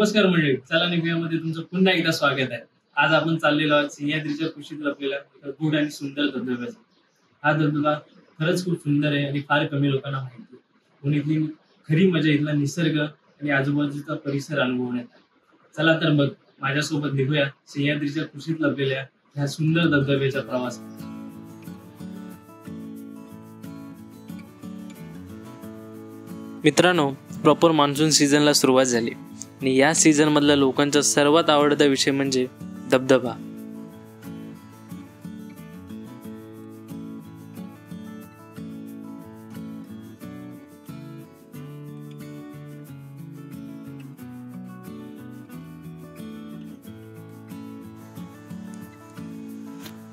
नमस्कार मंडळी, चला निघूयामध्ये तुमचं पुन्हा एकदा स्वागत आहे. आज आपण चाललेलो आहोत सह्याद्रीच्या कुशीत लपलेला गूढ आणि सुंदर धबधब्याचा. हा धबधबा खरंच खूप सुंदर आहे आणि फार कमी लोकांना माहिती आहे. म्हणून इथली खरी मजा इथला निसर्ग आणि आजूबाजूचा परिसर अनुभवण्यात. चला तर मग माझ्यासोबत निघूया सह्याद्रीच्या कुशीत लपलेल्या ह्या सुंदर धबधब्याचा प्रवास. मित्रांनो, प्रॉपर मान्सून सीझनला सुरुवात झाली आणि या सीझन मधल्या लोकांचा सर्वात आवडता विषय म्हणजे धबधबा.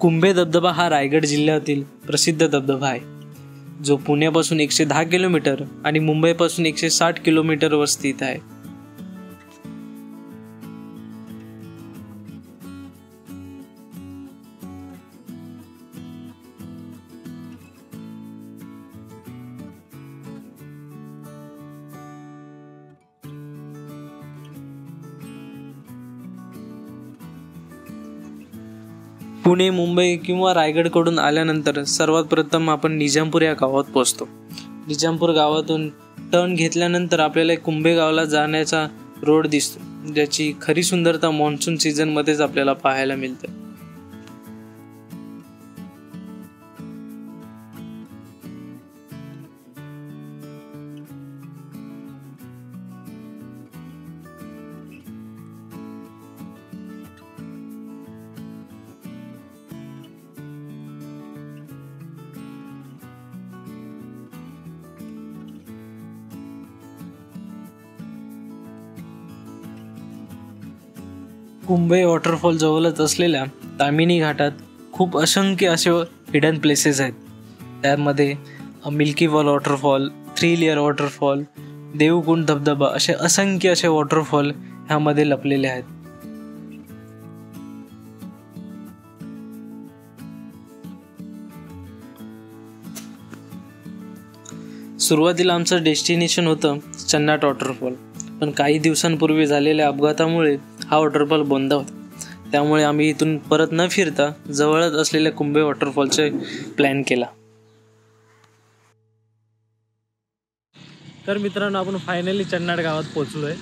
कुंभे धबधबा हा रायगड जिल्ह्यातील प्रसिद्ध धबधबा आहे, जो पुण्यापासून 110 किलोमीटर आणि मुंबईपासून 160 किलोमीटरवर स्थित आहे. पुणे, मुंबई किंवा रायगडकडून आल्यानंतर सर्वात प्रथम आपण निजामपूर या गावात पोहोचतो. निजामपूर गावातून टर्न घेतल्यानंतर आपल्याला कुंभे गावाला जाण्याचा रोड दिसतो, ज्याची खरी सुंदरता मान्सून सीझन मध्येच आपल्याला पाहायला मिळते. कुंभे वॉटरफॉल जवळच असलेल्या तामिनी घाटात खूप असंख्य असे हिडन प्लेसेस आहेत. त्यामध्ये milky waterfall, 3 layer waterfall, Devkund धबधबा असे असंख्य असे वॉटरफॉल ह्यामध्ये लपलेले आहेत. सुरुवातीला आमचं डेस्टिनेशन होतं चन्नाट वॉटरफॉल, पण काही दिवसांपूर्वी झालेल्या अपघातामुळे हा वॉटरफॉल बंद होता. त्यामुळे आम्ही इथून परत न फिरता जवळच असलेल्या कुंभे वॉटरफॉलचे प्लॅन केला. तर मित्रांनो, आपण फायनली चन्नाट गावात पोहोचलोय.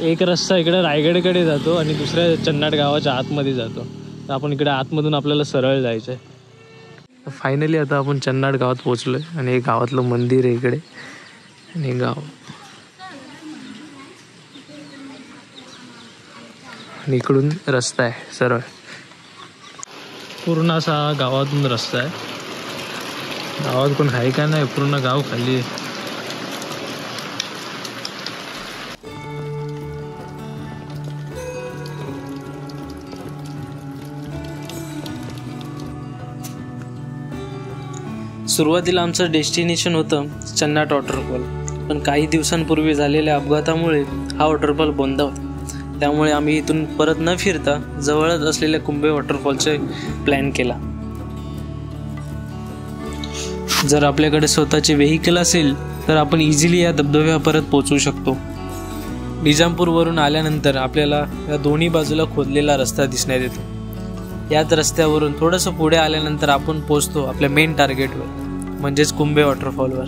एक रस्ता इकडे रायगडकडे जातो आणि दुसऱ्या चन्नाट गावाच्या आतमध्ये जातो. तर आपण इकडे आतमधून आपल्याला सरळ जायचंय. फायनली आता आपण चन्नाट गावात पोहोचलोय आणि हे गावातलं मंदिर आहे इकडे आणि गाव आणि इकडून रस्ता आहे सरळ. पूर्ण असा गावातून रस्ता आहे. गावात कोण आहे का नाही, पूर्ण गाव खाली आहे. सुरुवातीला आमचं डेस्टिनेशन होतं चन्नाट वॉटरफॉल, पण काही दिवसांपूर्वी झालेल्या अपघातामुळे हा वॉटरफॉल बंद होता. त्यामुळे आम्ही इथून परत न फिरता जवळच असलेल्या कुंभे वॉटरफॉलचे प्लॅन केला. जर आपल्याकडे स्वतःचे व्हेकल असेल तर आपण इझिली या धबधब्यापर्यंत पोहोचू शकतो. निजामपूरवरून आल्यानंतर आपल्याला या दोन्ही बाजूला खोदलेला रस्ता दिसण्यात येतो. याच रस्त्यावरून थोडंसं पुढे आल्यानंतर आपण पोहोचतो आपल्या मेन टार्गेटवर, म्हणजेच कुंभे वॉटरफॉलवर.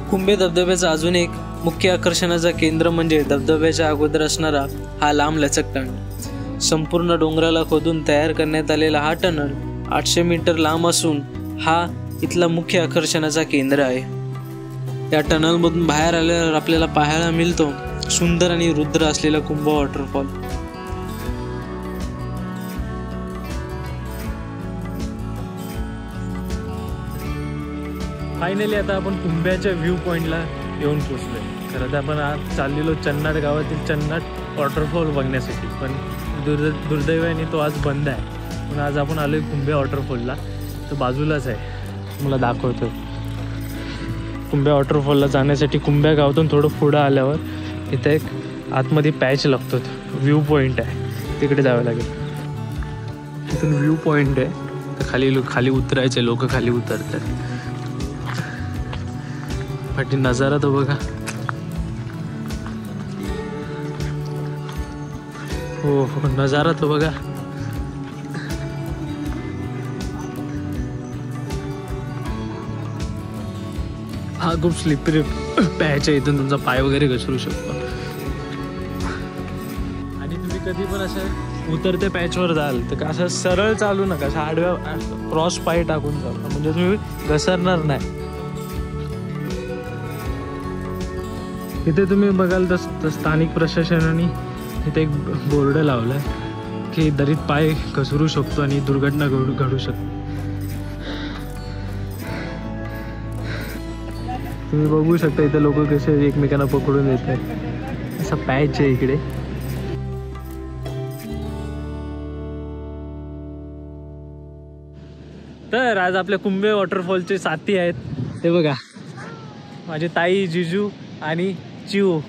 कुंभे धबधब्याचा अजून एक मुख्य आकर्षणाचा केंद्र म्हणजे धबधब्याच्या अगोदर असणारा हा लांब लचक टनल. संपूर्ण डोंगराला खोदून तयार करण्यात आलेला हा टनल 800 मीटर लांब असून हा इथला मुख्य आकर्षणाचा केंद्र आहे. या टनलमधून बाहेर आल्यावर आपल्याला पाहायला मिळतो सुंदर आणि रुद्र असलेला कुंभ वॉटरफॉल. फायनली आता आपण कुंभ्याच्या व्ह्यू पॉइंटला येऊन पोचलोय. खरं तर आपण आज चाललेलो चन्नाट गावातील चन्नाट वॉटरफॉल बघण्यासाठी, पण दुर्दैवाने तो आज बंद आहे. पण आज आपण आलोय कुंभे वॉटरफॉलला. तो बाजूलाच आहे, मला दाखवतो. कुंभ्या वॉटरफॉलला जाण्यासाठी कुंभ्या गावातून थोडं पुढं आल्यावर इथं एक आतमध्ये पॅच लागतो, व्ह्यू पॉईंट आहे, तिकडे जावं लागेल. तिथून व्ह्यू पॉईंट आहे, खाली उतरायचे, लोक खाली उतरतात. पाठी नजारा तो बघा, हो हो, नजारा तो बघा. हा खूप स्लिपरी पॅच आहे, इथून तुमचा पाय वगैरे घसरू शकतो. आणि तुम्ही कधी पण असं उतरते पॅचवर जाल तर असं सरळ चालू नका, असं आडव्या क्रॉस पाय टाकून जाल, म्हणजे तुम्ही घसरणार नाही. इथे तुम्ही बघाल तर स्थानिक प्रशासनाने इथे एक बोर्ड लावलाय की दरीत पाय घसरू शकतो आणि दुर्घटना घडू शकते. तुम्ही बघू शकता इथे लोक कसे एकमेकांना पकडून येत आहेत. असा पॅच आहे इकडे. तर आज आपल्या कुंभे वॉटरफॉलचे साथी आहेत ते बघा, माझे ताई, जिजू आणि चिऊ.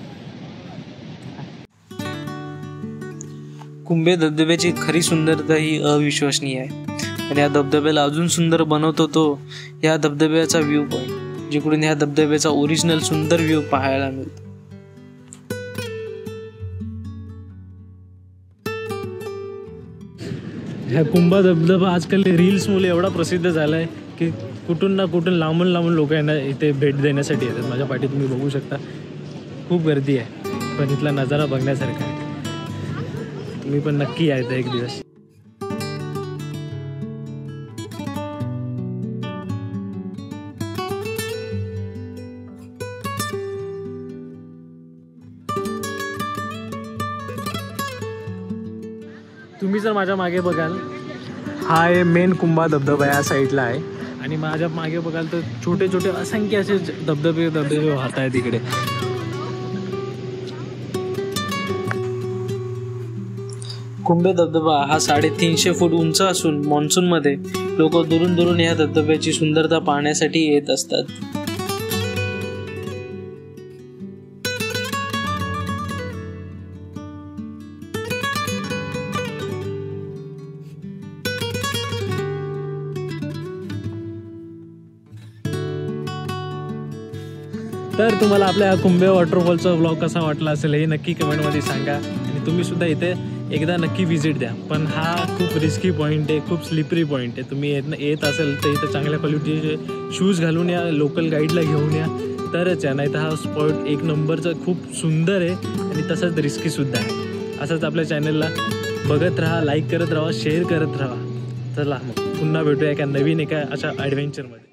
कुंभे धबधब्याची खरी सुंदरता ही अविश्वसनीय आहे आणि या धबधब्याला अजून सुंदर बनवतो तो या धबधब्याचा व्ह्यू पॉइंट, जिकडून ह्या धबधब्याचा ओरिजिनल सुंदर व्ह्यू पाहायला मिळतो. ह्या कुंभा धबधबा आजकाल रील्स मुळे एवढा प्रसिद्ध झालाय की कुठून ना कुठून लांबून लांबून लोक यांना इथे भेट देण्यासाठी येतात. माझ्या पाठी तुम्ही बघू शकता खूप गर्दी आहे, पण इथला नजारा बघण्यासारखा आहे. तुम्ही पण नक्की यायचं एक दिवस. तुम्ही जर माझ्या मागे बघाल, हा आहे मेन कुंभा धबधबा या साईडला आहे, आणि माझ्या मागे बघाल तर छोटे छोटे असंख्य असे धबधबे वाहत आहेत इकडे. कुंभे धबधबा हा 350 फूट उंच असून मान्सूनमध्ये लोक दुरून दुरून या धबधब्याची सुंदरता पाहण्यासाठी येत असतात. तर तुम्हाला आपल्या कुंभे वॉटरफॉलचा व्लॉग कसा वाटला असेल हे नक्की कमेंटमध्ये सांगा, आणि तुम्ही सुद्धा इथे एकदा नक्की व्हिजिट द्या. पण हा खूप रिस्की पॉईंट आहे, खूप स्लिपरी पॉईंट आहे. तुम्ही येत असेल तर इथं चांगल्या क्वालिटीचे शूज घालून या, लोकल गाईडला घेऊन या तरच या, नाही तर हा स्पॉट एक नंबरचा खूप सुंदर आहे आणि तसंच रिस्कीसुद्धा आहे. असंच आपल्या चॅनलला बघत राहा, लाईक करत राहा, शेअर करत राहा. चला मग पुन्हा भेटूया एका नवीन अशा ॲडव्हेंचरमध्ये.